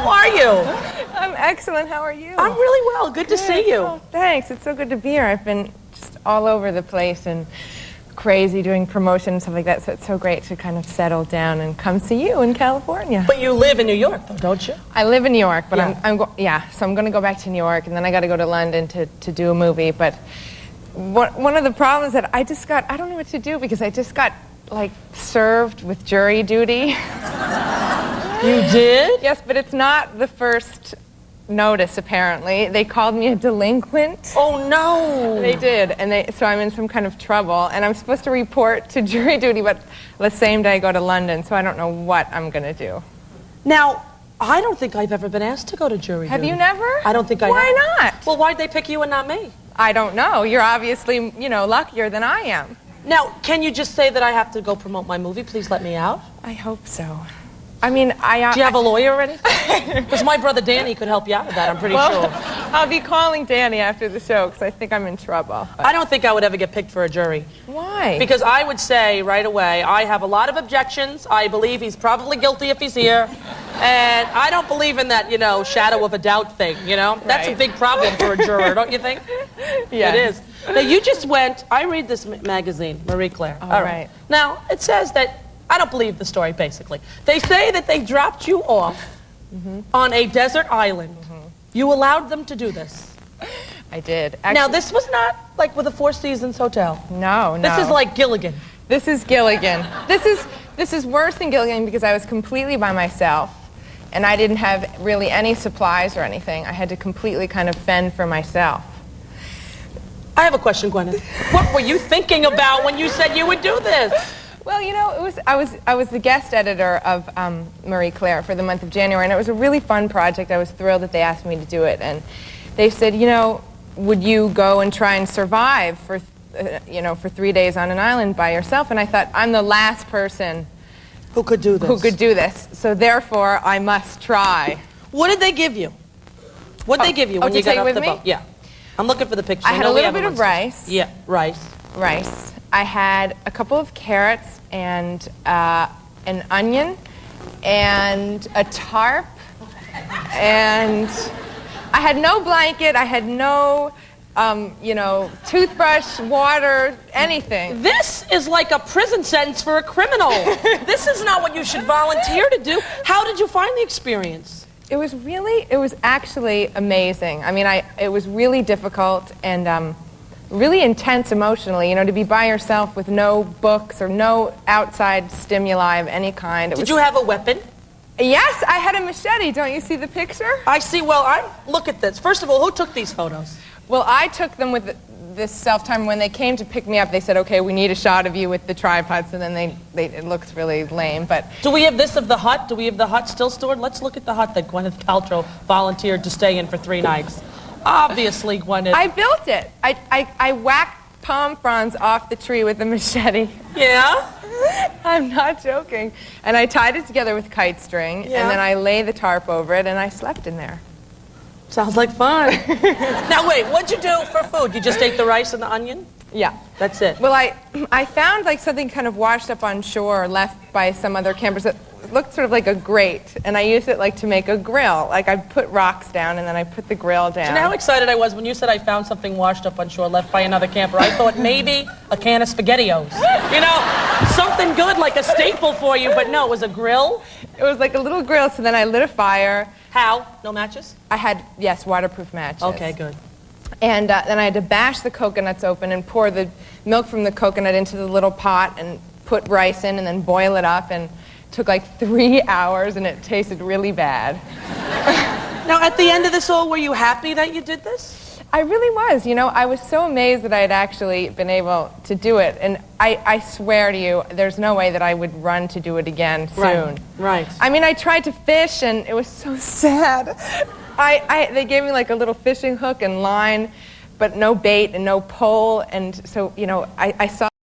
How are you? I'm excellent. How are you? I'm really well. Good to see you. Oh, thanks. It's so good to be here. I've been just all over the place and crazy doing promotion and stuff like that, so it's so great to kind of settle down and come see you in California. But you live in New York, though, don't you? I live in New York, but Yeah. so I'm going to go back to New York, and then I got to go to London to do a movie. But one of the problems that I don't know what to do because I just got like served with jury duty. You did? Yes, but it's not the first notice, apparently. They called me a delinquent. Oh, no. They did, and so I'm in some kind of trouble, and I'm supposed to report to jury duty, but the same day I go to London, so I don't know what I'm going to do. Now, I don't think I've ever been asked to go to jury duty. Have you never? I don't think I have. Why not? Well, why'd they pick you and not me? I don't know. You're obviously, luckier than I am. Now, can you just say that I have to go promote my movie? Please let me out. I hope so. I mean, Do you have a lawyer or anything? Because my brother Danny could help you out with that, I'm pretty sure. I'll be calling Danny after the show because I think I'm in trouble. I don't think I would ever get picked for a jury. Why? Because I would say right away, I have a lot of objections. I believe he's probably guilty if he's here. And I don't believe in that, shadow of a doubt thing, That's a Right. big problem for a juror, don't you think? Yes. It is. Now, you just went, I read this magazine, Marie Claire. All right. Now, it says that, I don't believe the story, basically. They say that they dropped you off on a desert island. You allowed them to do this. I did. Now, Actually, this was not like with a Four Seasons hotel. No. This is like Gilligan. This is Gilligan. This is worse than Gilligan because I was completely by myself, and I didn't have really any supplies or anything. I had to completely kind of fend for myself. I have a question, Gwyneth. What were you thinking about when you said you would do this? Well, I was the guest editor of Marie Claire for the month of January, and it was a really fun project. I was thrilled that they asked me to do it, and they said, would you go and try and survive for 3 days on an island by yourself? And I thought, I'm the last person Who could do this? So therefore, I must try. What did they give you? What did they give you when to you got take off with the me? boat? Yeah. I'm looking for the picture. I had know a we little have bit them of on rice. stage. Yeah, rice. Rice. I had a couple of carrots and an onion and a tarp, and I had no blanket. I had no, toothbrush, water, anything. This is like a prison sentence for a criminal. This is not what you should volunteer to do. How did you find the experience? It was actually amazing. I mean, it was really difficult and really intense emotionally, to be by yourself with no books or no outside stimuli of any kind. Did you have a weapon? Yes, I had a machete. Don't you see the picture? I see. Well, look at this. First of all, who took these photos? Well, I took them with this self-timer. When they came to pick me up, they said, okay, we need a shot of you with the tripods, and then it looks really lame, but... Do we have this of the hut? Do we have the hut still stored? Let's look at the hut that Gwyneth Paltrow volunteered to stay in for 3 nights. Obviously, Gwyneth. I built it. I whacked palm fronds off the tree with a machete. Yeah? I'm not joking. And I tied it together with kite string, and then I lay the tarp over it, and I slept in there. Sounds like fun. Now, wait, what'd you do for food? You just ate the rice and the onion? Yeah. That's it? Well, I found like something kind of washed up on shore left by some other campers that looked sort of like a grate, and I used it like to make a grill. Like I put rocks down and then I put the grill down. Do you know how excited I was when you said I found something washed up on shore left by another camper? I thought maybe a can of SpaghettiOs. Something good like a staple for you, but no, it was a grill? It was like a little grill, so then I lit a fire. How? No matches? I had, yes, waterproof matches. Okay, good. And then I had to bash the coconuts open and pour the milk from the coconut into the little pot and put rice in and then boil it up, and it took like 3 hours and it tasted really bad. Now, at the end of this all, were you happy that you did this? I really was. I was so amazed that I had actually been able to do it. And I swear to you, there's no way that I would run to do it again soon. Right. I mean, I tried to fish, and it was so sad. They gave me like a little fishing hook and line, but no bait and no pole. And so, I saw